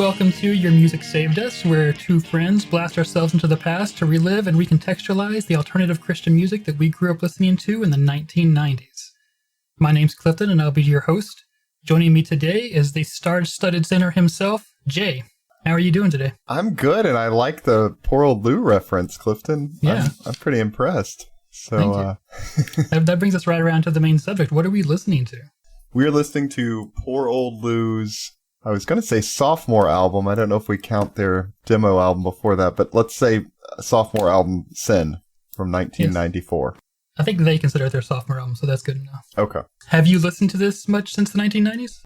welcome to Your Music Saved Us, where two friends blast ourselves into the past to relive and recontextualize the alternative Christian music that we grew up listening to in the 1990s. My name's Clifton, and I'll be your host. Joining me today is the star-studded sinner himself, Jay. How are you doing today? I'm good, and I like the Poor Old Lou reference, Clifton. Yeah. I'm pretty impressed. So, that brings us right around to the main subject. What are we listening to? We're listening to Poor Old Lou's, I was going to say sophomore album. I don't know if we count their demo album before that, but let's say sophomore album, Sin, from 1994. Yes. I think they consider it their sophomore album, so that's good enough. Okay. Have you listened to this much since the 1990s?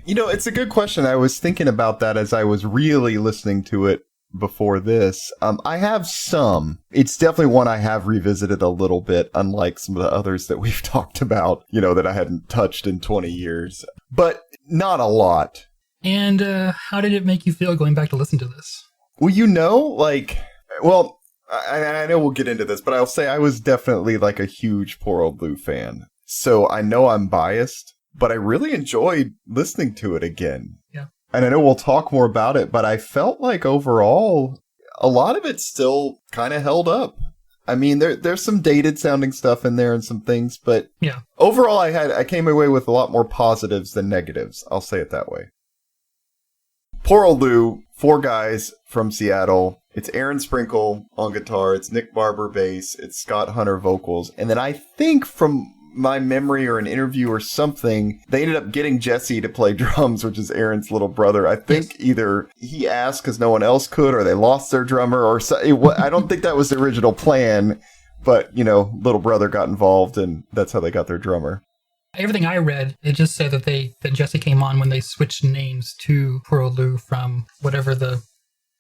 You know, it's a good question. I was thinking about that as I was really listening to it before this. I have some. It's definitely one I have revisited a little bit, unlike some of the others that we've talked about, you know, that I hadn't touched in 20 years. But not a lot. And how did it make you feel going back to listen to this? Well, I know we'll get into this, but I'll say I was definitely like a huge Poor Old Lou fan. So I know I'm biased, but I really enjoyed listening to it again. Yeah. And I know we'll talk more about it, but I felt like overall, a lot of it still kind of held up. I mean, there's some dated sounding stuff in there and some things, but yeah. Overall, I came away with a lot more positives than negatives. I'll say it that way. Poor Old Lou, four guys from Seattle. It's Aaron Sprinkle on guitar. It's Nick Barber bass. It's Scott Hunter vocals. And then I think from my memory or an interview or something, they ended up getting Jesse to play drums, which is Aaron's little brother. I think either he asked because no one else could, or they lost their drummer, or so. I don't think that was the original plan, but, you know, little brother got involved, and that's how they got their drummer. Everything I read, it just said that Jesse came on when they switched names to Poor Old Lou from whatever the...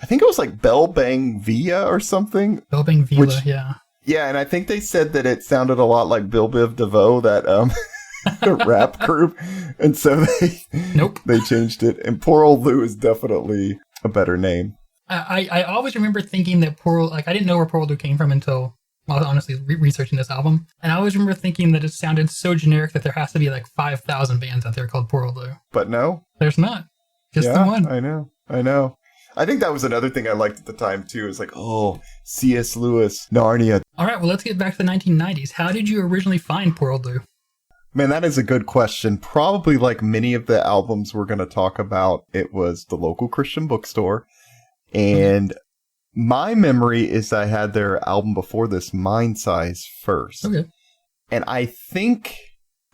I think it was like Bell Bang Via or something. Bell Bang Vila, yeah. Yeah, and I think they said that it sounded a lot like Bill Biv DeVoe, that the rap group, and so they changed it. And Poor Old Lou is definitely a better name. I always remember thinking that I didn't know where Poor Old Lou came from until I was honestly researching this album, and I always remember thinking that it sounded so generic that there has to be like 5,000 bands out there called Poor Old Lou. But no, there's not. Just the one. I know. I think that was another thing I liked at the time, too. It's like, oh, C.S. Lewis, Narnia. All right, well, let's get back to the 1990s. How did you originally find Poor Old Lou? Man, that is a good question. Probably like many of the albums we're going to talk about, it was the local Christian bookstore. And my memory is I had their album before this, Mind Size, first. Okay. And I think...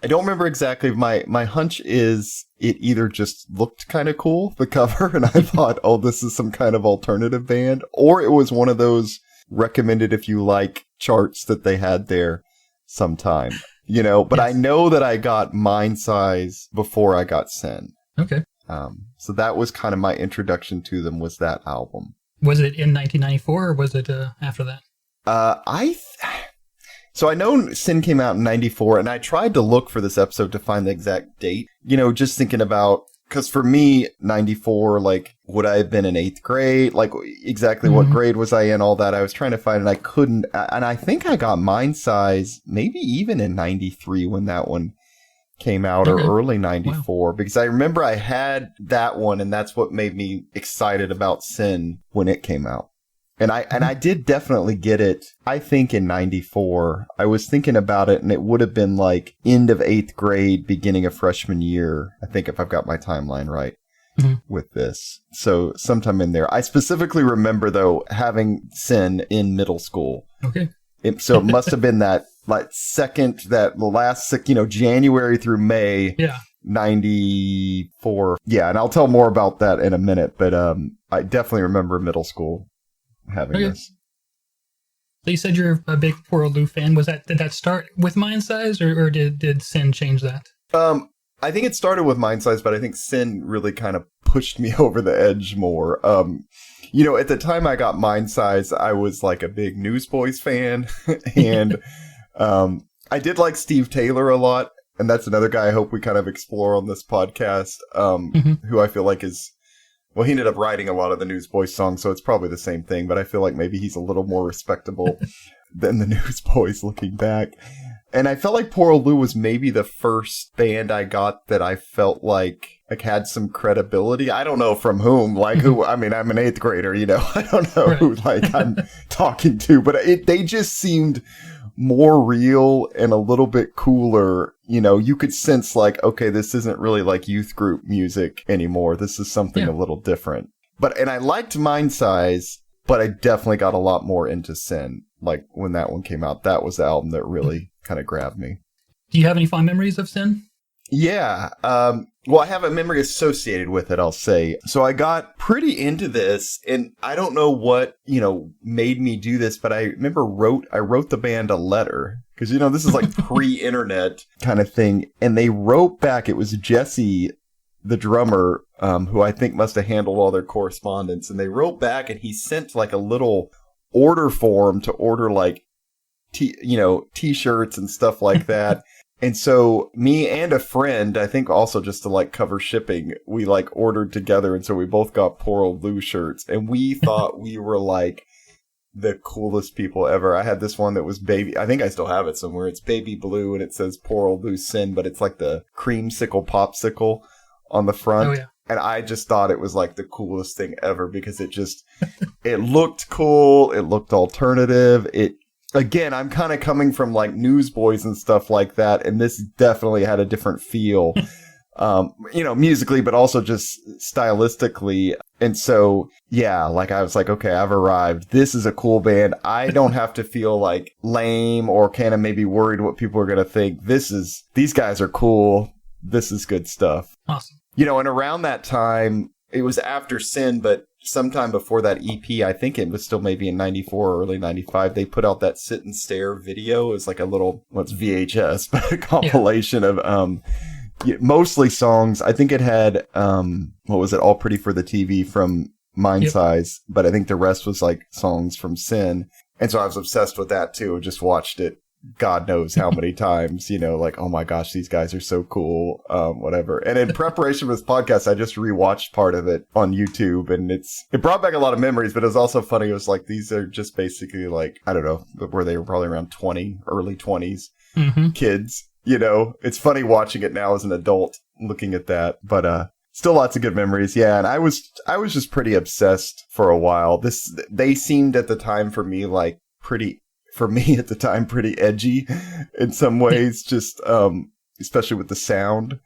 I don't remember exactly. My hunch is it either just looked kind of cool, the cover, and I thought, oh, this is some kind of alternative band, or it was one of those recommended if you like charts that they had there sometime, you know. But yes. I know that I got Mind Size before I got Sin. Okay. So that was kind of my introduction to them, was that album. Was it in 1994 or was it after that? So I know Sin came out in 94, and I tried to look for this episode to find the exact date. You know, just thinking about, because for me, 94, like, would I have been in 8th grade? Like, exactly what grade was I in? All that. I was trying to find, and I couldn't. And I think I got Mind Size maybe even in 93 when that one came out, or early 94. Wow. Because I remember I had that one, and that's what made me excited about Sin when it came out. And I did definitely get it, I think, in 94. I was thinking about it, and it would have been like end of 8th grade, beginning of freshman year, I think, if I've got my timeline right with this. So sometime in there. I specifically remember, though, having Sin in middle school. Okay. So it must have been that the last, January through May. Yeah. 94. Yeah, and I'll tell more about that in a minute, but I definitely remember middle school having this. So you said you're a big Poor Old Lou fan. Did that start with Mind Size, or did Sin change that? I think it started with Mind Size, but I think Sin really kind of pushed me over the edge more. At the time I got Mind Size, I was like a big Newsboys fan, and I did like Steve Taylor a lot, and that's another guy I hope we kind of explore on this podcast, who I feel like is... Well, he ended up writing a lot of the Newsboys songs, so it's probably the same thing, but I feel like maybe he's a little more respectable than the Newsboys looking back. And I felt like Poor Old Lou was maybe the first band I got that I felt like like had some credibility. I don't know from whom, like who, I mean, I'm an 8th grader, you know, I don't know who like I'm talking to, but they just seemed more real and a little bit cooler. You know, you could sense like, okay, this isn't really like youth group music anymore. This is something a little different. And I liked Mind Size, but I definitely got a lot more into Sin. Like when that one came out, that was the album that really kind of grabbed me. Do you have any fond memories of Sin? Yeah. Well, I have a memory associated with it, I'll say. So I got pretty into this, and I don't know what, you know, made me do this, but I remember I wrote the band a letter. Because, you know, this is like pre-internet kind of thing. And they wrote back, it was Jesse, the drummer, who I think must have handled all their correspondence. And they wrote back, and he sent like a little order form to order like, t-shirts and stuff like that. And so me and a friend, I think also just to like cover shipping, we like ordered together. And so we both got Poor Old Blue shirts, and we thought we were like the coolest people ever. I had this one that was baby. I think I still have it somewhere. It's baby blue and it says Poor Old Blue Sin, but it's like the creamsicle popsicle on the front. Oh, yeah. And I just thought it was like the coolest thing ever because it looked cool. It looked alternative. Again, I'm kind of coming from like Newsboys and stuff like that, and this definitely had a different feel, musically, but also just stylistically. And so, yeah, like I was like, okay, I've arrived. This is a cool band. I don't have to feel like lame or kind of maybe worried what people are going to think. These guys are cool. This is good stuff. Awesome. You know, and around that time, it was after Sin, but sometime before that EP, I think it was still maybe in 94 or early 95, they put out that Sit and Stare video. It was like a little, it's VHS, but a compilation of mostly songs. I think it had, All Pretty for the TV from Mind Size, but I think the rest was like songs from Sin. And so I was obsessed with that too. Just watched it God knows how many times, you know, like, oh my gosh, these guys are so cool, whatever. And in preparation for this podcast, I just rewatched part of it on YouTube, and it brought back a lot of memories, but it was also funny. It was like, these are just basically like, I don't know, where they were probably around 20, early 20s kids, you know. It's funny watching it now as an adult, looking at that, but, still lots of good memories. Yeah. And I was just pretty obsessed for a while. They seemed at the time for me, like pretty edgy in some ways, just especially with the sound,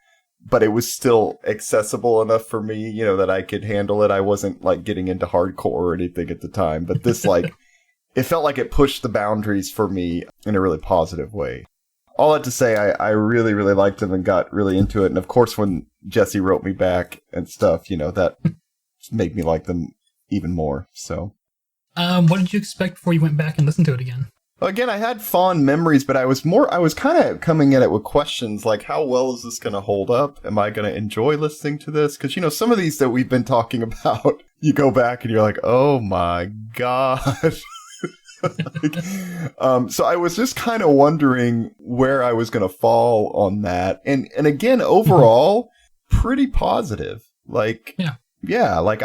but it was still accessible enough for me, you know, that I could handle it. I wasn't like getting into hardcore or anything at the time, but this like it felt like it pushed the boundaries for me in a really positive way. All that to say, I really, really liked them and got really into it. And of course, when Jesse wrote me back and stuff, you know, that made me like them even more. So what did you expect before you went back and listened to it again? Again, I had fond memories, but I was kind of coming at it with questions like, how well is this going to hold up? Am I going to enjoy listening to this? Because, you know, some of these that we've been talking about, you go back and you're like, oh my God. So I was just kind of wondering where I was going to fall on that. And again, overall, pretty positive. Like, yeah, like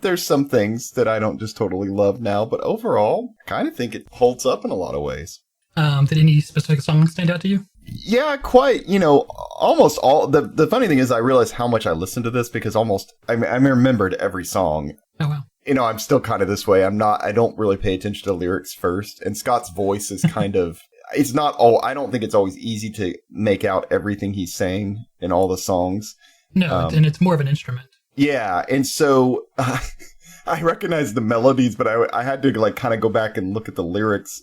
there's some things that I don't just totally love now, but overall, I kind of think it holds up in a lot of ways. Did any specific songs stand out to you? Yeah, quite. You know, almost all. The funny thing is, I realized how much I listened to this because I remembered every song. Oh, wow. You know, I'm still kind of this way. I don't really pay attention to the lyrics first. And Scott's voice is kind of, I don't think it's always easy to make out everything he's saying in all the songs. No, and it's more of an instrument. Yeah. And so I recognize the melodies, but I had to like kind of go back and look at the lyrics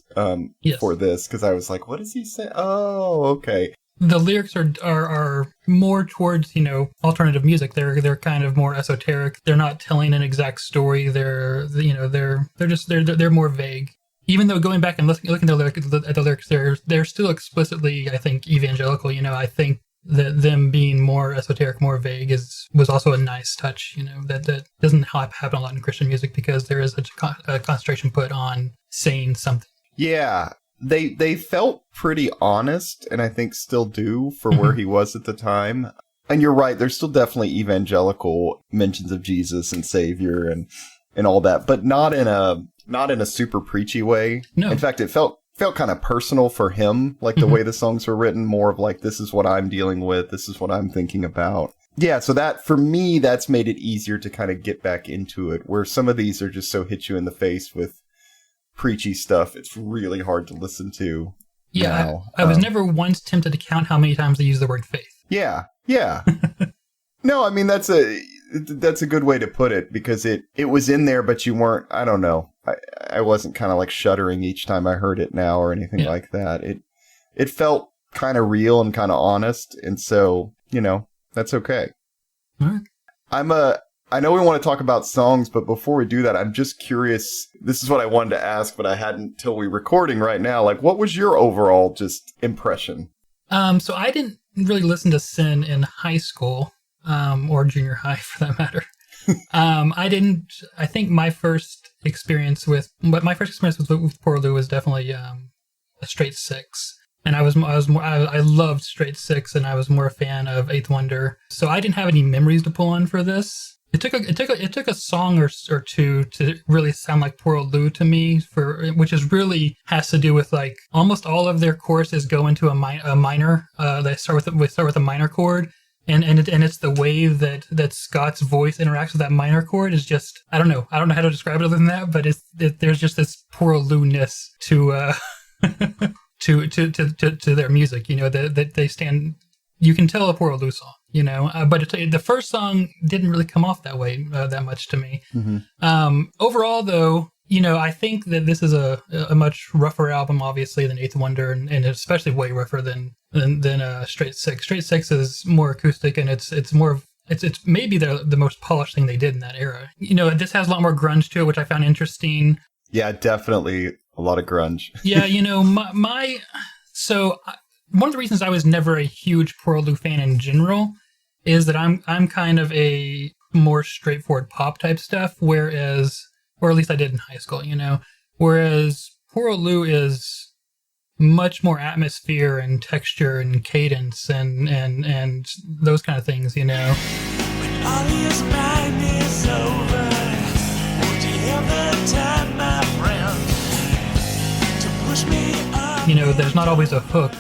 for this because I was like, what does he say? Oh, okay. The lyrics are more towards, you know, alternative music. They're kind of more esoteric. They're not telling an exact story. They're more vague. Even though going back and looking at the lyrics, they're still explicitly, I think, evangelical. You know, I think that them being more esoteric, more vague was also a nice touch. You know, that doesn't happen a lot in Christian music because there is a concentration put on saying something. Yeah. They felt pretty honest, and I think still do for where he was at the time. And you're right, there's still definitely evangelical mentions of Jesus and Savior and all that, but not in a super preachy way. No. In fact, it felt kind of personal for him, like the way the songs were written, more of like, this is what I'm dealing with, this is what I'm thinking about. Yeah, so that, for me, that's made it easier to kind of get back into it, where some of these are just so hit you in the face with preachy stuff, it's really hard to listen to now. I was never once tempted to count how many times they use the word faith. Yeah. No, I mean, that's a good way to put it, because it was in there, but you weren't, I don't know. I wasn't kind of like shuddering each time I heard it now or anything like that. It felt kind of real and kind of honest, and so, that's okay. All right. I know we want to talk about songs, but before we do that, I'm just curious. This is what I wanted to ask, but I hadn't till we're recording right now. Like, what was your overall just impression? So I didn't really listen to Sin in high school, or junior high for that matter. I think my first experience with Poor Lou was definitely a Straight Six. And I loved Straight Six, and I was more a fan of Eighth Wonder. So I didn't have any memories to pull on for this. It took a song or two to really sound like Poor Old Lou to me, which is really has to do with like almost all of their choruses go into a minor. They start with a minor chord, and it's the way that Scott's voice interacts with that minor chord is just, I don't know how to describe it other than that, but there's just this Poor Old Lou-ness to to their music, that they stand. You can tell a Poor Old Lou song, but the first song didn't really come off that way that much to me. Mm-hmm. Overall, though, I think that this is a much rougher album, obviously, than Eighth Wonder, and especially way rougher than Straight Six. Straight Six is more acoustic, and it's maybe the most polished thing they did in that era. This has a lot more grunge to it, which I found interesting. Yeah, definitely a lot of grunge. Yeah, one of the reasons I was never a huge Poor Old Lou fan in general is that I'm kind of a more straightforward pop type stuff, or at least I did in high school, whereas Poor Old Lou is much more atmosphere and texture and cadence and those kind of things, When all this madness over, won't you have the time, my friend, to push me up? There's not always a hook.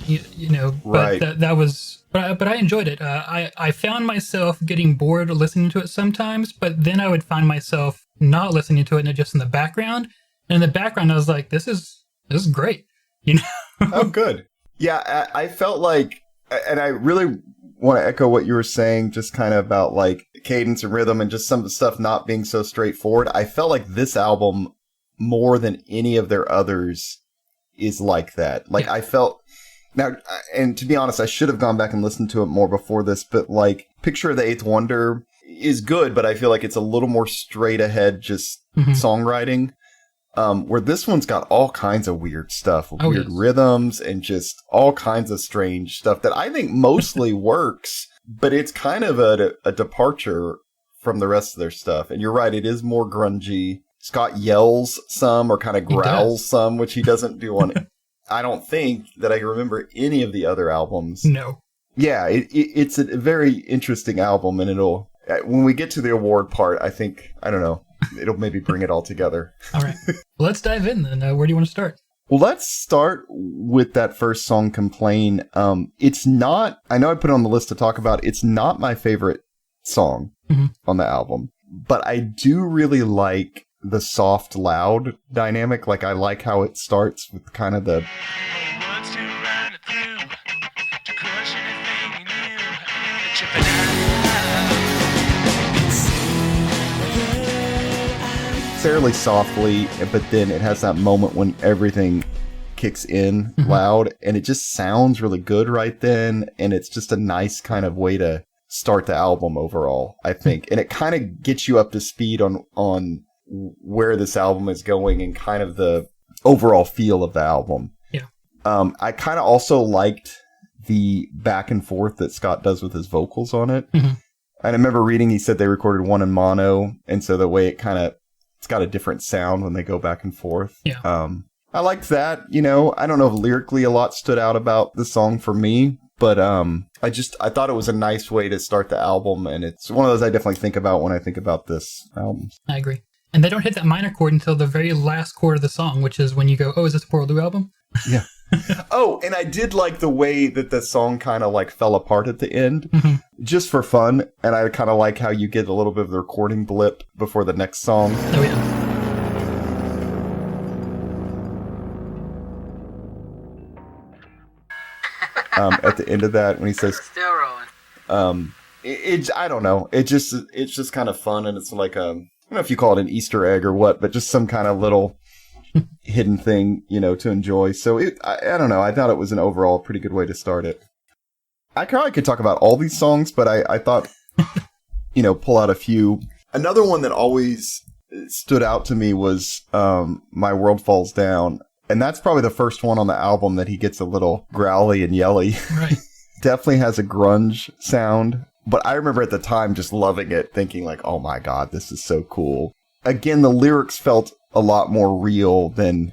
But right. But I enjoyed it. I found myself getting bored listening to it sometimes, but then I would find myself not listening to it and just in the background. And in the background, I was like, this is great. Oh, good. Yeah, I felt like, and I really want to echo what you were saying, just kind of about like cadence and rhythm and just some of the stuff not being so straightforward. I felt like this album, more than any of their others, is like that. Like, I felt... Now, and to be honest, I should have gone back and listened to it more before this, but like, Picture of the Eighth Wonder is good, but I feel like it's a little more straight ahead, just songwriting, where this one's got all kinds of weird stuff, weird rhythms, and just all kinds of strange stuff that I think mostly works, but it's kind of a departure from the rest of their stuff. And you're right, it is more grungy. Scott yells some or kind of growls some, which he doesn't do on I don't think that I can remember any of the other albums. No. Yeah, it's a very interesting album, and it'll, when we get to the award part, I think, I don't know, it'll maybe bring it all together. All right. Well, let's dive in then. Where do you want to start? Well, let's start with that first song, Complain. It's not, I know I put it on the list to talk about, it's not my favorite song on the album, but I do really like the soft loud dynamic. Like, I like how it starts with kind of the fairly softly, but then it has that moment when everything kicks in loud, and it just sounds really good right then, and it's just a nice kind of way to start the album overall, I think. And it kind of gets you up to speed on where this album is going and kind of the overall feel of the album. Yeah. I kind of also liked the back and forth that Scott does with his vocals on it. And I remember reading, he said they recorded one in mono, and so the way it's got a different sound when they go back and forth. Yeah. I liked that. I don't know if lyrically a lot stood out about the song for me, but I thought it was a nice way to start the album, and it's one of those I definitely think about when I think about this album. I agree. And they don't hit that minor chord until the very last chord of the song, which is when you go, oh, is this a Poor Old Lou album? Yeah. Oh, and I did like the way that the song kind of like fell apart at the end, just for fun. And I kind of like how you get a little bit of the recording blip before the next song. Oh, yeah. At the end of that, when he says, Still rolling. I don't know. It's just kind of fun. And it's like, I don't know if you call it an Easter egg or what, but just some kind of little hidden thing, to enjoy. So I don't know. I thought it was an overall pretty good way to start it. I probably could talk about all these songs, but I thought, pull out a few. Another one that always stood out to me was My World Falls Down. And that's probably the first one on the album that he gets a little growly and yelly. Right. Definitely has a grunge sound. But I remember at the time just loving it, thinking like, oh my God, this is so cool. Again, the lyrics felt a lot more real than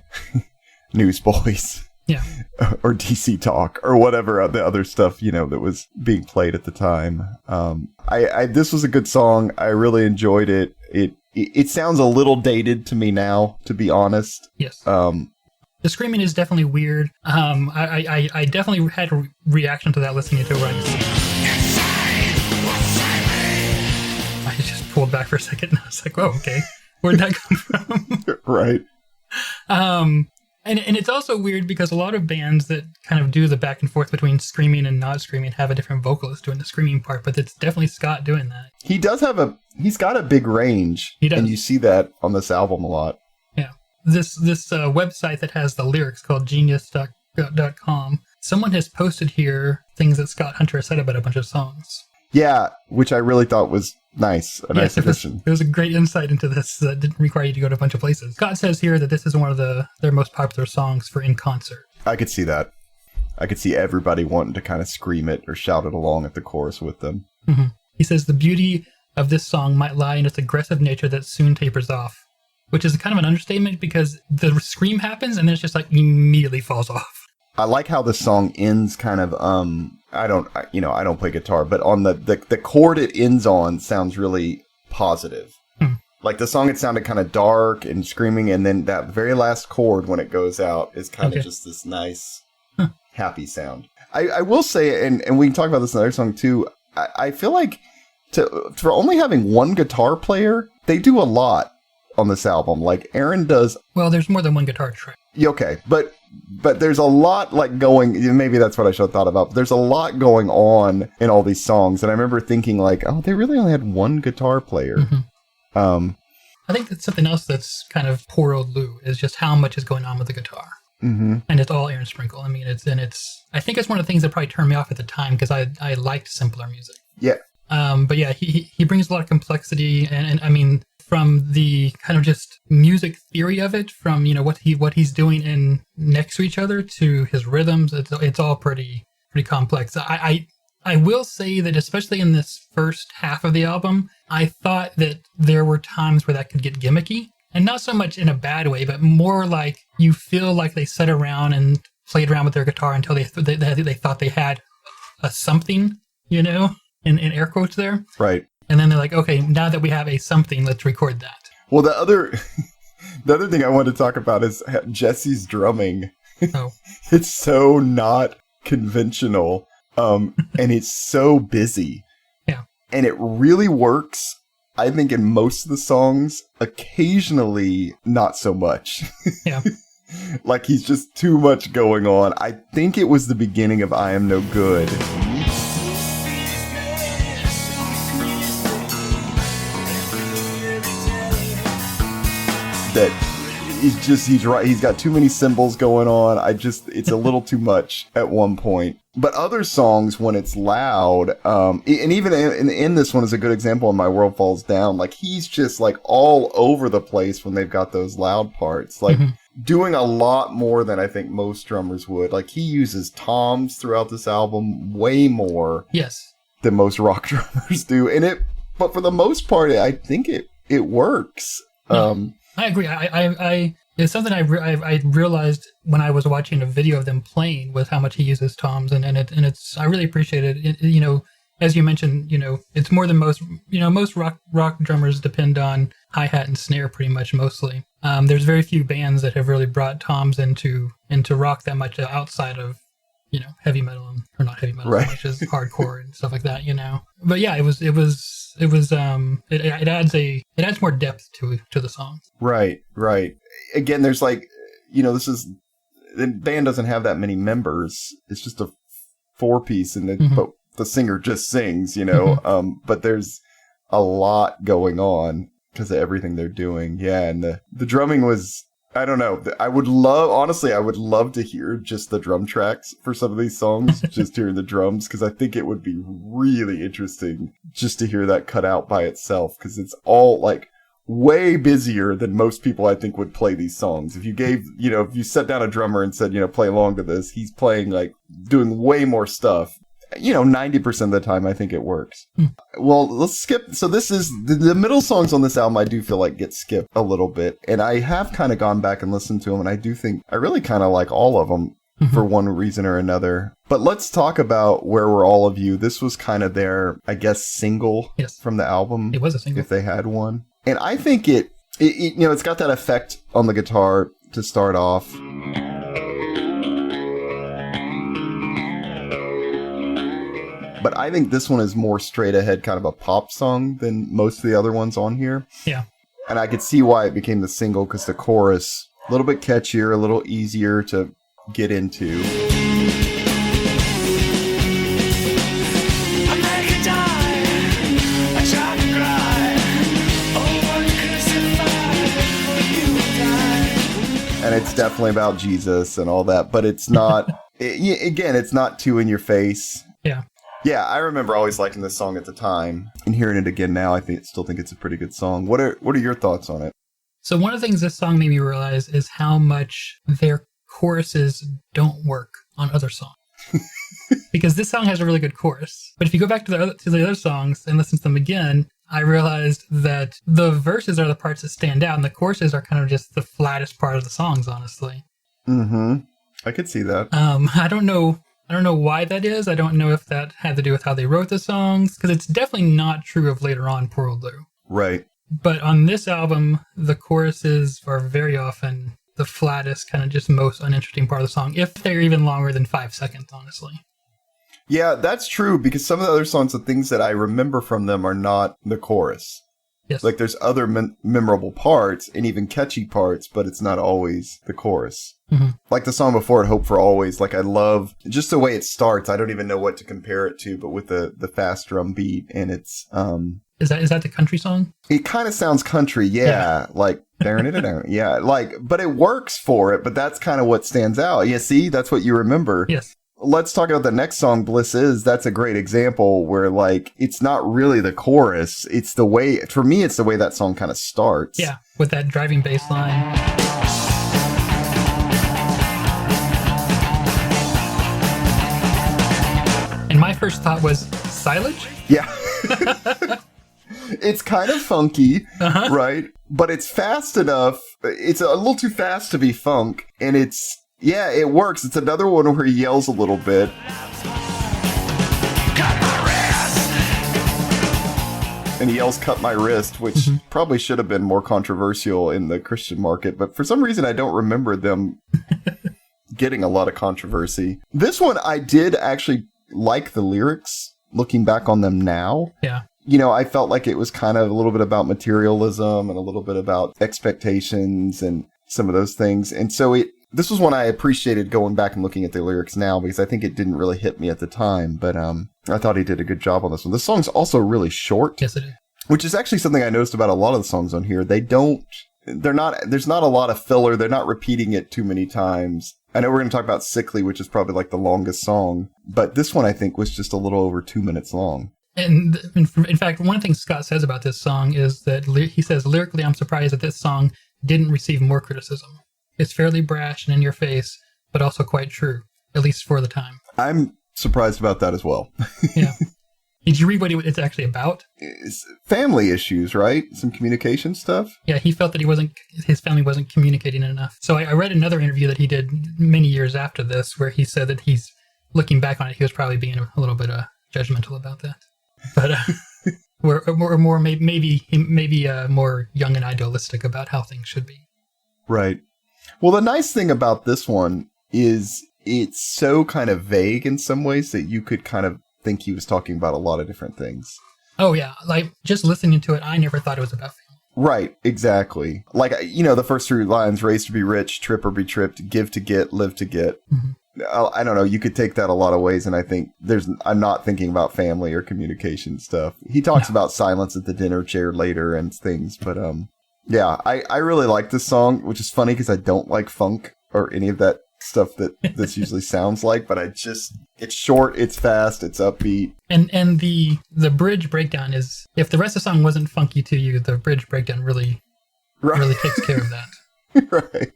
Newsboys. Yeah. Or DC Talk or whatever the other stuff, that was being played at the time. This was a good song. I really enjoyed it. It sounds a little dated to me now, to be honest. Yes. The screaming is definitely weird. I definitely had a reaction to that listening to it. I just pulled back for a second and I was like, "Oh, okay, where'd that come from?" Right. And it's also weird because a lot of bands that kind of do the back and forth between screaming and not screaming have a different vocalist doing the screaming part, but it's definitely Scott doing that. He's got a big range. He does. And you see that on this album a lot. Yeah. This website that has the lyrics called genius.com, someone has posted here things that Scott Hunter has said about a bunch of songs. Yeah, which I really thought was nice. Nice addition. It was a great insight into this that didn't require you to go to a bunch of places. Scott says here that this is one of their most popular songs for in concert. I could see that. I could see everybody wanting to kind of scream it or shout it along at the chorus with them. Mm-hmm. He says the beauty of this song might lie in its aggressive nature that soon tapers off, which is kind of an understatement because the scream happens and then it's just like immediately falls off. I like how the song ends kind of, I don't play guitar, but on the chord it ends on sounds really positive. Like the song, it sounded kind of dark and screaming, and then that very last chord when it goes out is kind of just this nice, happy sound. I will say, and we can talk about this in another song too, I feel like for only having one guitar player, they do a lot on this album. Like Aaron does. Well, there's more than one guitar track. Okay, but there's a lot like going, maybe that's what I should have thought about. But there's a lot going on in all these songs. And I remember thinking like, oh, they really only had one guitar player. Mm-hmm. I think that's something else that's kind of poor old Lou is just how much is going on with the guitar. Mm-hmm. And it's all Aaron Sprinkle. I mean, I think it's one of the things that probably turned me off at the time because I liked simpler music. Yeah. But yeah, he brings a lot of complexity and I mean, from the kind of just music theory of it, from what he's doing in next to each other to his rhythms, it's all pretty complex. I will say that especially in this first half of the album, I thought that there were times where that could get gimmicky, and not so much in a bad way, but more like you feel like they sat around and played around with their guitar until they thought they had a something, in air quotes there, right? And then they're like, okay, now that we have a something, let's record that. Well, the other thing I wanted to talk about is Jesse's drumming. Oh. It's so not conventional, and it's so busy. Yeah. And it really works, I think, in most of the songs. Occasionally, not so much. Yeah. Like he's just too much going on. I think it was the beginning of I Am No Good. That he's got too many cymbals going on. It's a little too much at one point. But other songs, when it's loud, and even in this one is a good example in My World Falls Down, like he's just like all over the place when they've got those loud parts, like doing a lot more than I think most drummers would. Like he uses toms throughout this album way more than most rock drummers do. But for the most part, I think it works. I agree. I it's something I realized when I was watching a video of them playing with how much he uses toms, and it's I really appreciate it. As you mentioned, it's more than most rock drummers depend on hi-hat and snare pretty much mostly. There's very few bands that have really brought toms into rock that much outside of, heavy metal or not heavy metal, Right. which is hardcore and stuff like that, But yeah, it adds more depth to the songs. Right. Again, there's like, the band doesn't have that many members. It's just a 4-piece, and but the singer just sings, but there's a lot going on because of everything they're doing. Yeah, and the drumming was, I don't know. I would love to hear just the drum tracks for some of these songs, just hearing the drums, because I think it would be really interesting just to hear that cut out by itself, because it's all like way busier than most people I think would play these songs. If you gave, if you set down a drummer and said, play along to this, he's playing like doing way more stuff. 90% of the time, I think it works. Well, let's skip. So this is the middle songs on this album. I do feel like get skipped a little bit, and I have kind of gone back and listened to them, and I do think I really kind of like all of them for one reason or another. But let's talk about Where Were All of You. This was kind of their, I guess, single from the album. It was a single if they had one, and I think it's got that effect on the guitar to start off. But I think this one is more straight ahead, kind of a pop song than most of the other ones on here. Yeah. And I could see why it became the single, because the chorus, a little bit catchier, a little easier to get into. And it's definitely about Jesus and all that, but it's not, it's not too in your face. Yeah. Yeah, I remember always liking this song at the time, and hearing it again now, still think it's a pretty good song. What are your thoughts on it? So one of the things this song made me realize is how much their choruses don't work on other songs. Because this song has a really good chorus, but if you go back to the other songs and listen to them again, I realized that the verses are the parts that stand out, and the choruses are kind of just the flattest part of the songs, honestly. Mm-hmm. I could see that. I don't know why that is. I don't know if that had to do with how they wrote the songs, because it's definitely not true of later on Pearl Blue. Right. But on this album, the choruses are very often the flattest, kind of just most uninteresting part of the song, if they're even longer than 5 seconds, honestly. Yeah, that's true, because some of the other songs, the things that I remember from them are not the chorus. Yes. Like, there's other memorable parts and even catchy parts, but it's not always the chorus. Mm-hmm. Like the song before it, Hope for Always, like I love just the way it starts. I don't even know what to compare it to, but with the fast drum beat, and it's... Is that the country song? It kind of sounds country, yeah. Like, yeah, like, but it works for it, but that's kind of what stands out. Yeah, see, that's what you remember. Yes. Let's talk about the next song, Bliss Is. That's a great example where, like, it's not really the chorus. It's the way, for me, it's the way that song kind of starts. Yeah, with that driving bass line. And my first thought was, silage? Yeah. It's kind of funky, right? But it's fast enough. It's a little too fast to be funk. And yeah, it works. It's another one where he yells a little bit. And he yells, "Cut my wrist," which probably should have been more controversial in the Christian market. But for some reason, I don't remember them getting a lot of controversy. This one, I did actually like the lyrics, looking back on them now. Yeah. I felt like it was kind of a little bit about materialism and a little bit about expectations and some of those things. And so this was one I appreciated going back and looking at the lyrics now, because I think it didn't really hit me at the time. But I thought he did a good job on this one. The song's also really short. Yes, it is. Which is actually something I noticed about a lot of the songs on here. There's not a lot of filler. They're not repeating it too many times. I know we're going to talk about Sickly, which is probably like the longest song. But this one, I think, was just a little over 2 minutes long. And in fact, one thing Scott says about this song is that he says, lyrically, I'm surprised that this song didn't receive more criticism. It's fairly brash and in your face, but also quite true, at least for the time. I'm surprised about that as well. Yeah. Did you read what it's actually about? It's family issues, right? Some communication stuff? Yeah, he felt that his family wasn't communicating enough. So I read another interview that he did many years after this, where he said that he's looking back on it, he was probably being a little bit judgmental about that. But we're more maybe more young and idealistic about how things should be. Right. Well, the nice thing about this one is it's so kind of vague in some ways that you could kind of think he was talking about a lot of different things. Oh, yeah. Like, just listening to it, I never thought it was about family. Right, exactly. Like, the first 3 lines, raise to be rich, trip or be tripped, give to get, live to get. I don't know, you could take that a lot of ways, and I think I'm not thinking about family or communication stuff. He talks about silence at the dinner chair later and things, but yeah, I really like this song, which is funny because I don't like funk or any of that stuff that this usually sounds like, but it's short, it's fast, it's upbeat. And the bridge breakdown is, if the rest of the song wasn't funky to you, the bridge breakdown really takes care of that. Right.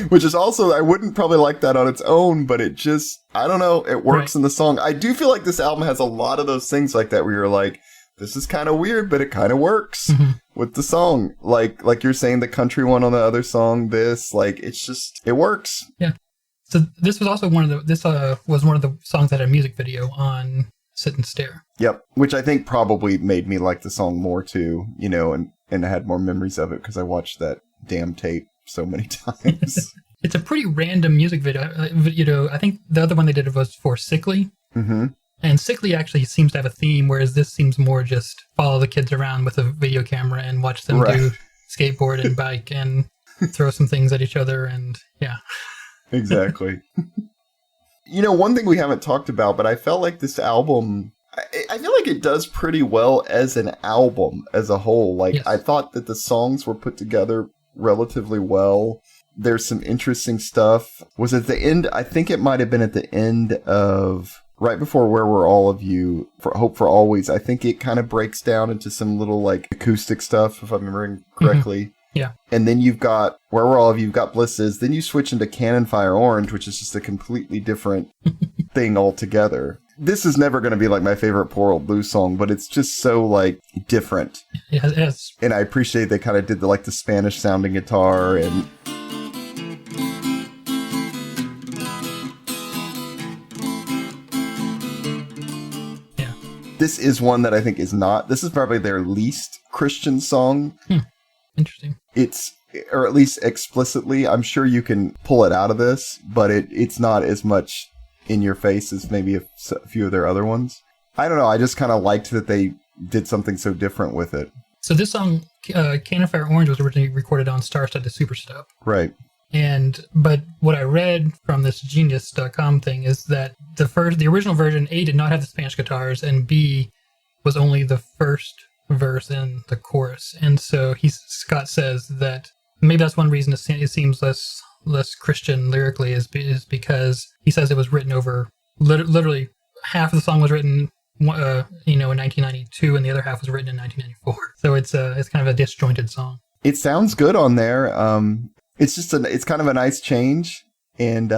Which is also, I wouldn't probably like that on its own, but it just, I don't know, it works in the song. I do feel like this album has a lot of those things like that where you're like, this is kind of weird, but it kind of works with the song. Like you're saying, the country one on the other song, it works. Yeah. So this was also one of the songs that had a music video on Sit and Stare. Yep. Which I think probably made me like the song more too, and I had more memories of it because I watched that damn tape so many times. It's a pretty random music video. I think the other one they did was for Sickly. Mm-hmm. And Sickly actually seems to have a theme, whereas this seems more just follow the kids around with a video camera and watch them do skateboard and bike and throw some things at each other, and yeah. Exactly. One thing we haven't talked about, but I felt like this album, I feel like it does pretty well as an album as a whole. Like, yes. I thought that the songs were put together relatively well. There's some interesting stuff. Was it the end? I think it might have been at the end of, right before Where Were All of You, for Hope for Always. I think it kind of breaks down into some little like acoustic stuff, if I'm remembering correctly. Mm-hmm. Yeah. And then you've got Where Were All of You, you've got Blisses. Then you switch into Cannon Fire Orange, which is just a completely different thing altogether. This is never going to be like my favorite Poor Old Blue song, but it's just so like different. Yeah, it is. And I appreciate they kind of did the Spanish sounding guitar and yeah. This is one that I think is not. This is probably their least Christian song. Interesting. It's, or at least explicitly, I'm sure you can pull it out of this, but it's not as much in your face as maybe a few of their other ones. I don't know. I just kind of liked that they did something so different with it. So this song, Cannon Fire Orange, was originally recorded on Star-Studded Superstub. Right. But what I read from this Genius.com thing is that the original version, A, did not have the Spanish guitars, and B, was only the first verse and the chorus. And so Scott says that maybe that's one reason it seems less Christian lyrically is because he says it was written over, literally half of the song was written in 1992 and the other half was written in 1994. So it's kind of a disjointed song. It sounds good on there. It's just it's kind of a nice change, and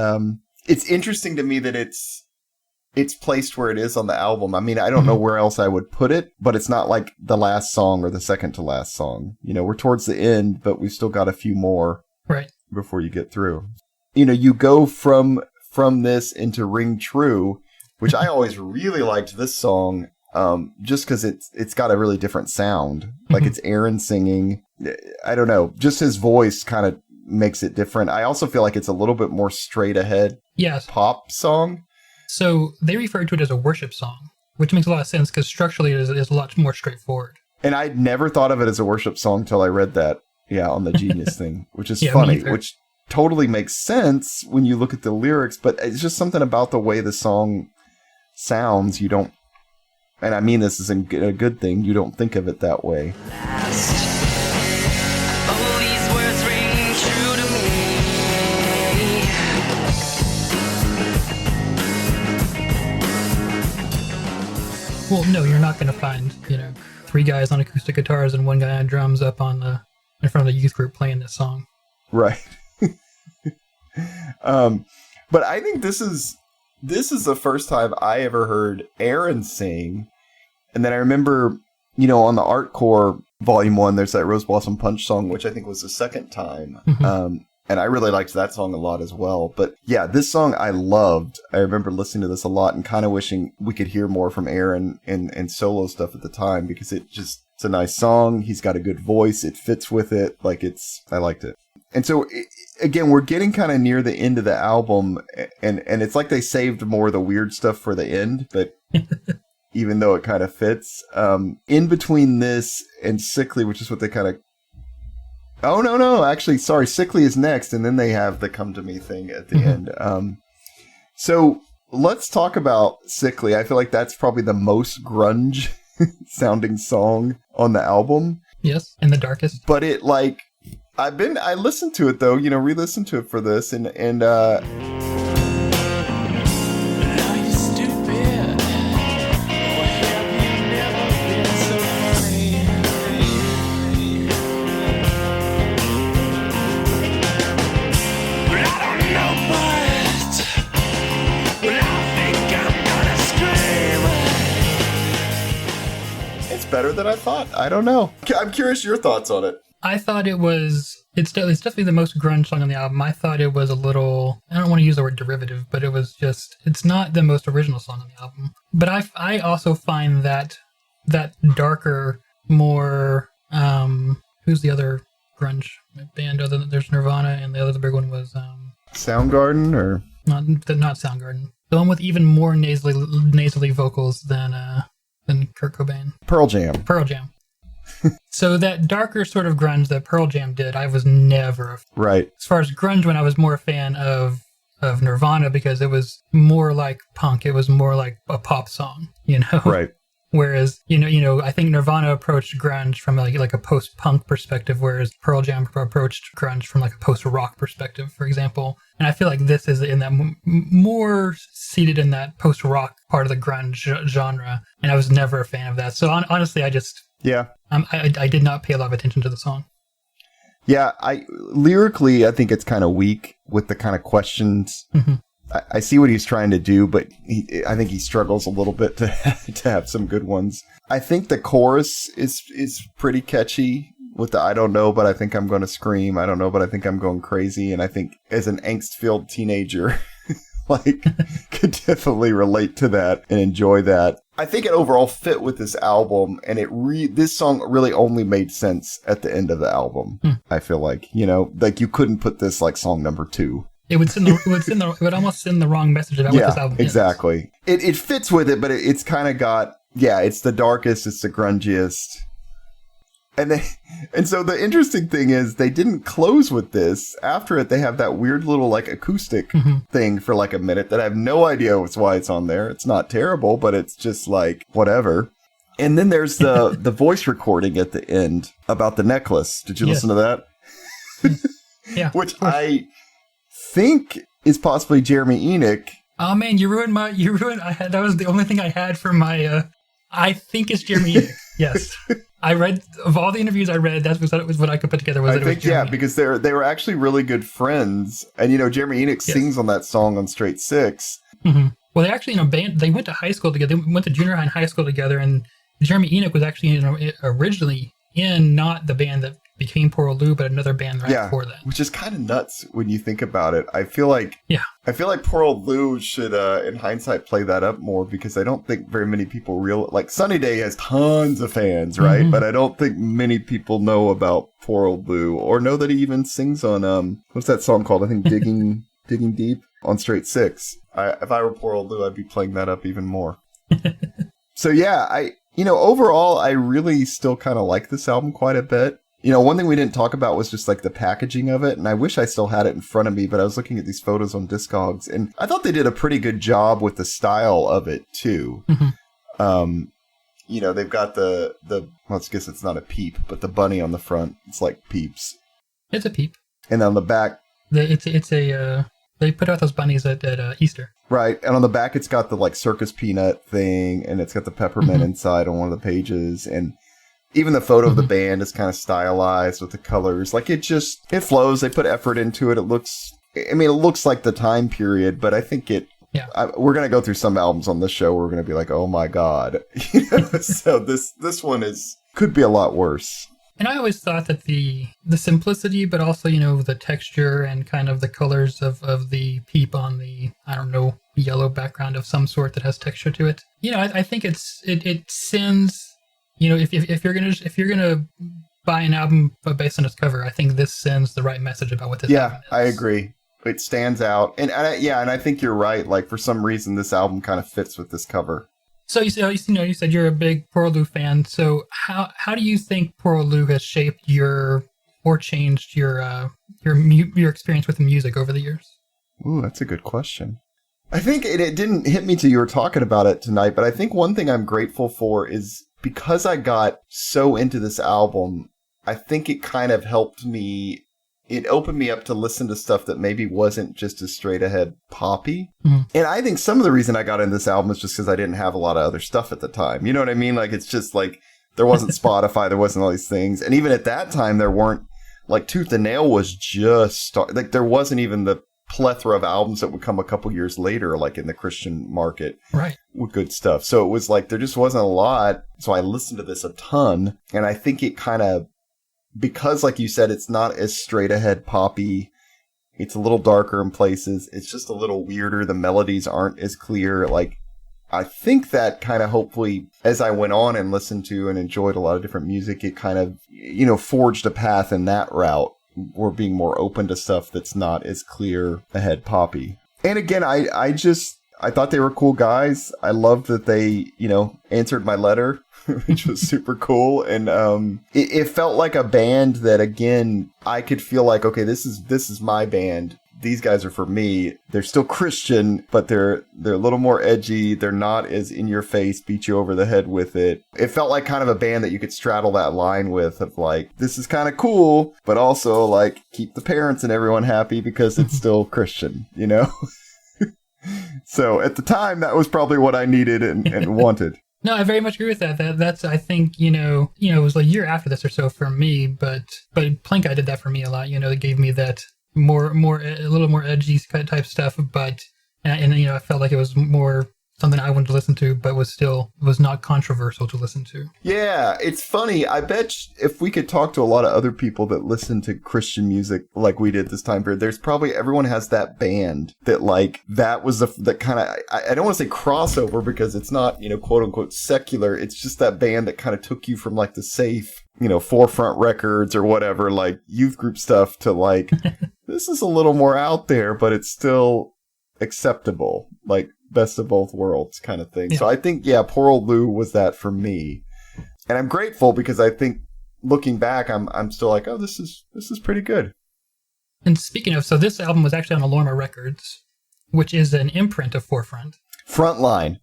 it's interesting to me that it's placed where it is on the album. I mean, I don't know where else I would put it, but it's not like the last song or the second to last song. We're towards the end, but we've still got a few more before you get through. You go from this into Ring True, which I always really liked this song, just because it's got a really different sound. Like it's Aaron singing. I don't know, just his voice kind of makes it different. I also feel like it's a little bit more straight ahead pop song. So they refer to it as a worship song, which makes a lot of sense because structurally it is a lot more straightforward. And I'd never thought of it as a worship song until I read that, on the Genius thing, which is funny, which totally makes sense when you look at the lyrics, but it's just something about the way the song sounds. You don't, and I mean this is a good thing, you don't think of it that way. Well, no, you're not going to find, 3 guys on acoustic guitars and 1 guy on drums up in front of the youth group playing this song. Right. But I think this is the first time I ever heard Aaron sing. And then I remember, on the Artcore Volume 1, there's that Rose Blossom Punch song, which I think was the second time. Mm-hmm. And I really liked that song a lot as well. But yeah, this song I loved. I remember listening to this a lot and kind of wishing we could hear more from Aaron and solo stuff at the time, because it's a nice song. He's got a good voice. It fits with it. I liked it. And so, again, we're getting kind of near the end of the album, and it's like they saved more of the weird stuff for the end, but even though it kind of fits. In between this and Sickly, which is what they kind of... Oh, no, actually, sorry, Sickly is next, and then they have the Come To Me thing at the end. So let's talk about Sickly. I feel like that's probably the most grunge sounding song on the album. Yes, and the darkest. But it, like... I listened to it though, re-listened to it for this, and Are you stupid? Or have you never been so funny? Well, I don't know, but I think I'm gonna scream. it's better than I thought. I don't know. I'm curious your thoughts on it. I thought it's definitely the most grunge song on the album. I thought it was a little, I don't want to use the word derivative, but it's not the most original song on the album. But I also find that darker, more, who's the other grunge band other than there's Nirvana, and the other big one was, Soundgarden, or? Not Soundgarden. The one with even more nasally vocals than Kurt Cobain. Pearl Jam. So that darker sort of grunge that Pearl Jam did, I was never right. As far as grunge, when I was more a fan of Nirvana, because it was more like punk, it was more like a pop song, Right. Whereas I think Nirvana approached grunge from like a post-punk perspective, whereas Pearl Jam approached grunge from like a post-rock perspective, for example. And I feel like this is in that more seated in that post-rock part of the grunge genre, and I was never a fan of that. So honestly, I just... Yeah. I did not pay a lot of attention to the song. Yeah, lyrically, I think it's kind of weak with the kind of questions. Mm-hmm. I see what he's trying to do, but I think he struggles a little bit to have some good ones. I think the chorus is pretty catchy with the I don't know, but I think I'm going to scream. I don't know, but I think I'm going crazy. And I think as an angst-filled teenager, could definitely relate to that and enjoy that. I think it overall fit with this album, and this song really only made sense at the end of the album. I feel like, you couldn't put this like song number 2. It would almost send the wrong message about what this album is. Exactly. It fits with it, but it's kind of got, it's the darkest, it's the grungiest. And so the interesting thing is they didn't close with this. After it, they have that weird little like acoustic thing for like a minute that I have no idea why it's on there. It's not terrible, but it's just like whatever. And then there's the voice recording at the end about the necklace. Did you listen to that? Yeah. Which I think is possibly Jeremy Enoch. Oh man, that was the only thing I had for my I think it's Jeremy Enoch. Yes. I read, of all the interviews I read, that was what I could put together. Because they were actually really good friends. And, Jeremy Enoch sings on that song on Straight Six. Mm-hmm. Well, they actually, they went to high school together. They went to junior high and high school together. And Jeremy Enoch was actually originally in not the band that became Poor Old Lou, but another band before that. Which is kind of nuts when you think about it. I feel like Poor Old Lou should, in hindsight, play that up more, because I don't think very many people like Sunny Day has tons of fans, right? Mm-hmm. But I don't think many people know about Poor Old Lou, or know that he even sings on what's that song called? I think Digging Deep on Straight Six. If I were Poor Old Lou, I'd be playing that up even more. So overall, I really still kind of like this album quite a bit. One thing we didn't talk about was just like the packaging of it, and I wish I still had it in front of me, but I was looking at these photos on Discogs, and I thought they did a pretty good job with the style of it too. Mm-hmm. They've got the I guess it's not a peep, but the bunny on the front, it's like Peeps. It's a peep. And on the back, they put out those bunnies at Easter. Right, and on the back it's got the like circus peanut thing, and it's got the peppermint inside on one of the pages, and even the photo of the band is kind of stylized with the colors. Like it flows. They put effort into it. It looks like the time period, but I think we're going to go through some albums on this show where we're going to be like, oh my God. So this one could be a lot worse. And I always thought that the simplicity, but also, the texture and kind of the colors of the peep on the, I don't know, yellow background of some sort that has texture to it. I think it sends... if you're gonna buy an album based on its cover. I think this sends the right message about what this album is. I agree. It stands out. And I think you're right. Like, for some reason, this album kind of fits with this cover. So you said you're a big Poraloo fan. So how do you think Poraloo has shaped or changed your experience with the music over the years? Ooh, that's a good question. I think it didn't hit me till you were talking about it tonight, but I think one thing I'm grateful for is because I got so into this album, I think it kind of helped me. It opened me up to listen to stuff that maybe wasn't just as straight ahead poppy. Mm-hmm. And I think some of the reason I got into this album is just because I didn't have a lot of other stuff at the time. You know what I mean? Like, it's just like, there wasn't Spotify, there wasn't all these things. And even at that time, there weren't, like, Tooth and Nail was just, like, there wasn't even the plethora of albums that would come a couple years later, like in the Christian market. Right. With good stuff. So it was like, there just wasn't a lot. So I listened to this a ton. And I think it kind of, because, like you said, it's not as straight ahead poppy. It's a little darker in places. It's just a little weirder. The melodies aren't as clear. Like, I think that kind of hopefully, as I went on and listened to and enjoyed a lot of different music, it kind of, forged a path in that route. We're being more open to stuff that's not as clear ahead poppy. And again, I thought they were cool guys. I loved that they, answered my letter, which was super cool. And it felt like a band that, again, I could feel like, okay, this is my band. These guys are for me. They're still Christian, but they're a little more edgy. They're not as in your face, beat you over the head with it. It felt like kind of a band that you could straddle that line with of like, this is kind of cool, but also like keep the parents and everyone happy because it's still Christian, So at the time, that was probably what I needed and wanted. No, I very much agree with that. That's I think, it was like a year after this or so for me, but Plinko did that for me a lot. It gave me that more a little more edgy type stuff, but I felt like it was more something I wanted to listen to, but was not controversial to listen to. Yeah, it's funny. I bet if we could talk to a lot of other people that listen to Christian music like we did this time period, there's probably, everyone has that band that like, that was that kind of, I don't want to say crossover because it's not, quote unquote secular. It's just that band that kind of took you from like the safe, Forefront Records or whatever, like youth group stuff to like, this is a little more out there, but it's still acceptable. Like, best of both worlds kind of thing. Yeah. So I think, Poraloo was that for me. And I'm grateful because I think looking back, I'm still like, oh, this is pretty good. And speaking of, so this album was actually on Alorma Records, which is an imprint of Forefront. Frontline.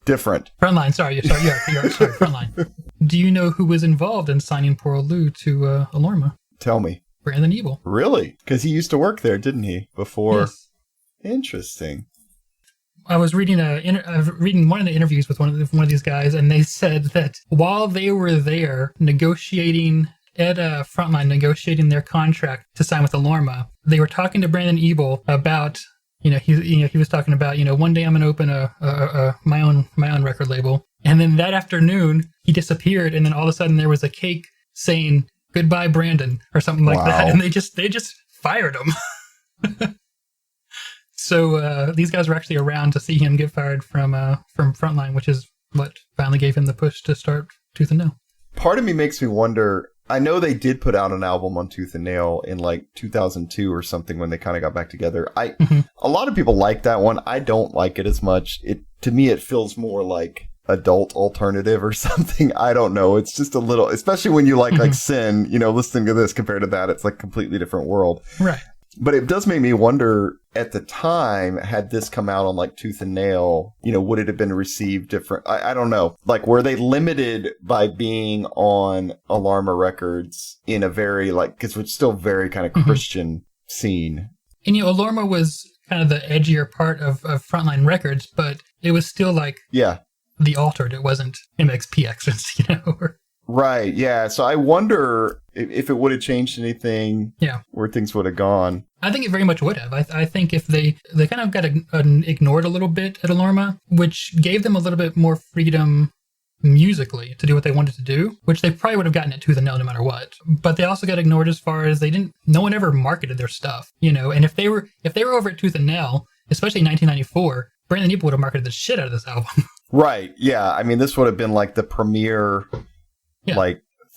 Different. Frontline, sorry, Frontline. Do you know who was involved in signing Poraloo to Alorma? Tell me. Brandon Ebel. Really? Because he used to work there, didn't he? Before. Yes. Interesting. I was reading one of the interviews with one of these guys, and they said that while they were there negotiating at Frontline, negotiating their contract to sign with Alorma, they were talking to Brandon Ebel about, he was talking about, one day I'm going to open my own record label, and then that afternoon he disappeared, and then all of a sudden there was a cake saying "Goodbye, Brandon" or something like that, and they just fired him. So these guys were actually around to see him get fired from Frontline, which is what finally gave him the push to start Tooth and Nail. Part of me makes me wonder, I know they did put out an album on Tooth and Nail in like 2002 or something when they kind of got back together. A lot of people like that one. I don't like it as much. To me, it feels more like adult alternative or something. I don't know. It's just a little, especially when you like Sin, listening to this compared to that, it's like a completely different world. Right. But it does make me wonder, at the time, had this come out on like Tooth and Nail, would it have been received different? I don't know. Like, were they limited by being on Alorma Records in a very because it's still very kind of Christian scene? And Alorma was kind of the edgier part of Frontline Records, but it was still like the altered. It wasn't MXPX, Right, yeah. So I wonder if it would have changed anything, where things would have gone. I think it very much would have. I think if they kind of got ignored a little bit at Alorma, which gave them a little bit more freedom musically to do what they wanted to do, which they probably would have gotten at Tooth and Nail no matter what. But they also got ignored as far as no one ever marketed their stuff, And if they were over at Tooth and Nail, especially in 1994, Brandon Ebel would have marketed the shit out of this album. Right, yeah. I mean, this would have been like the premier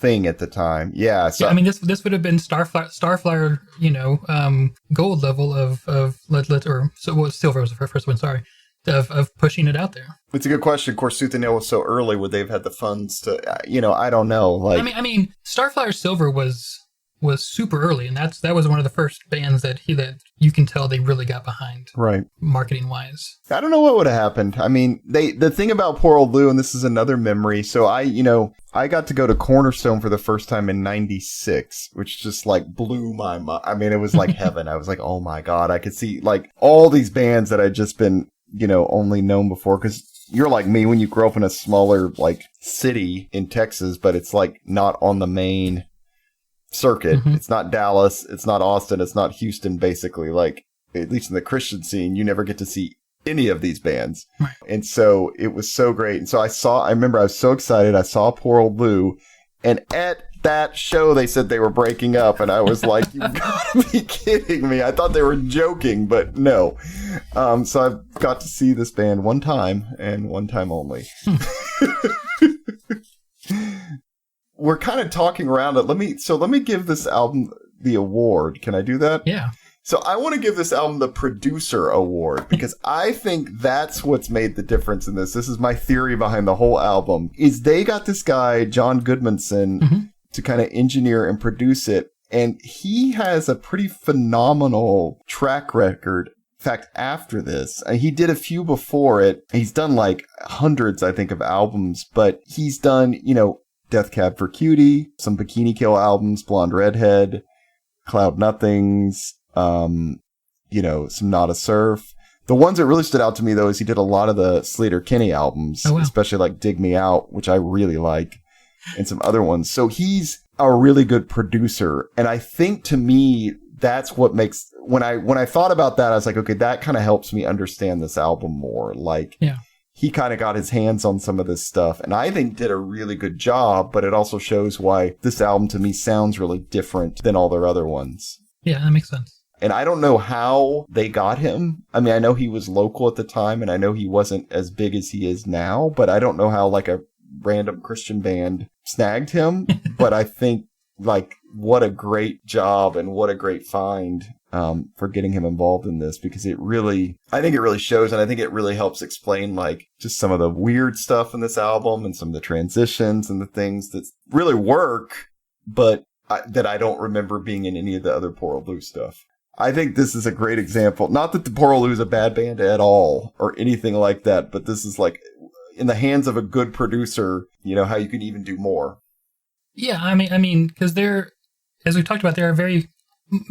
thing at the time. Yeah. So yeah, I mean, this would have been Starflyer, gold level of silver was the first one. Sorry, of pushing it out there. it's a good question. Of course, Tooth and Nail was so early. Would they have had the funds to? I don't know. Like, I mean, Starflyer Silver was super early, and that was one of the first bands that you can tell they really got behind, right? Marketing wise. I don't know what would have happened. I mean, the thing about Poor Old Lou, and this is another memory. So I got to go to Cornerstone for the first time in '96, which just like blew my mind. I mean, it was like heaven. I was like, oh my God, I could see like all these bands that I'd just been, only known before. Cause you're like me when you grow up in a smaller like city in Texas, but it's like not on the main circuit. Mm-hmm. It's not Dallas. It's not Austin. It's not Houston, basically. Like, at least in the Christian scene, you never get to see any of these bands. Right. And so it was so great. And so I remember I was so excited. I saw Poor Old Lou, and at that show, they said they were breaking up. And I was like, you gotta be kidding me. I thought they were joking, but no. So I've got to see this band one time and one time only. We're kind of talking around it. Let me give this album the award. Can I do that? Yeah. So I want to give this album the producer award because I think that's what's made the difference in this. This is my theory behind the whole album is they got this guy, John Goodmanson, to kind of engineer and produce it. And he has a pretty phenomenal track record. In fact, after this, he did a few before it. He's done like hundreds, I think, of albums, but he's done, Death Cab for Cutie, some Bikini Kill albums, Blonde Redhead, Cloud Nothings, some Not a Surf. The ones that really stood out to me, though, is he did a lot of the Slater Kinney albums, especially like Dig Me Out, which I really like, and some other ones. So he's a really good producer. And I think to me, that's what makes, when I thought about that, I was like, okay, that kind of helps me understand this album more. Like, yeah. He kind of got his hands on some of this stuff and I think did a really good job, but it also shows why this album to me sounds really different than all their other ones. Yeah, that makes sense. And I don't know how they got him. I mean, I know he was local at the time and I know he wasn't as big as he is now, but I don't know how like a random Christian band snagged him. But I think like what a great job and what a great find for getting him involved in this, because I think it really shows, and I think it really helps explain like just some of the weird stuff in this album and some of the transitions and the things that really work, but that I don't remember being in any of the other Poor Old Lou stuff. I think this is a great example. Not that the Poor Old Lou is a bad band at all or anything like that, but this is like in the hands of a good producer, how you can even do more. Yeah, I mean, because they're, as we talked about, they're you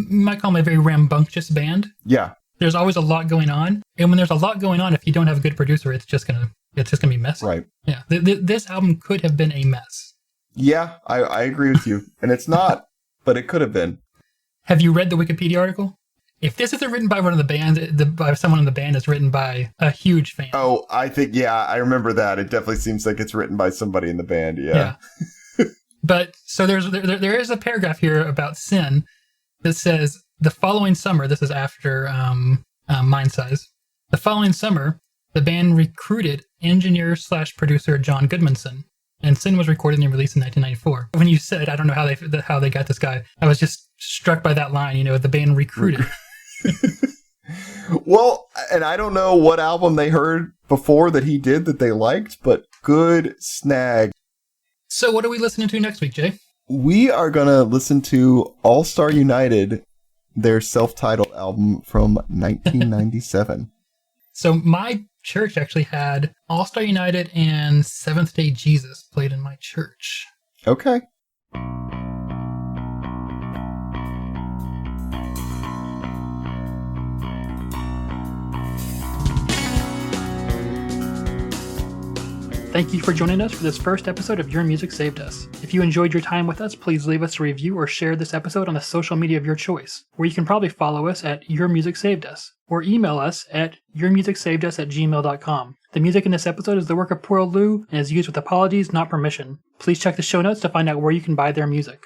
might call them a very rambunctious band. Yeah. There's always a lot going on. And when there's a lot going on, if you don't have a good producer, it's just gonna be messy. Right. Yeah. This album could have been a mess. Yeah, I agree with you. And it's not, but it could have been. Have you read the Wikipedia article? If this isn't written by one of the bands, by someone in the band, it's written by a huge fan. Oh, I think, I remember that. It definitely seems like it's written by somebody in the band. Yeah. But so there is a paragraph here about Sin that says the following summer, this is after Mind Size, the following summer, the band recruited engineer/producer John Goodmanson, and Sin was recorded and released in 1994. When you said, I don't know how they got this guy, I was just struck by that line, the band recruited. Well, and I don't know what album they heard before that he did that they liked, but good snag. So what are we listening to next week, Jay? We are going to listen to All Star United, their self-titled album from 1997. So my church actually had All Star United and Seventh Day Jesus played in my church. Okay. Thank you for joining us for this first episode of Your Music Saved Us. If you enjoyed your time with us, please leave us a review or share this episode on the social media of your choice, where you can probably follow us at Your Music Saved Us, or email us at yourmusicsavedus@gmail.com. The music in this episode is the work of Poor Old Lou and is used with apologies, not permission. Please check the show notes to find out where you can buy their music.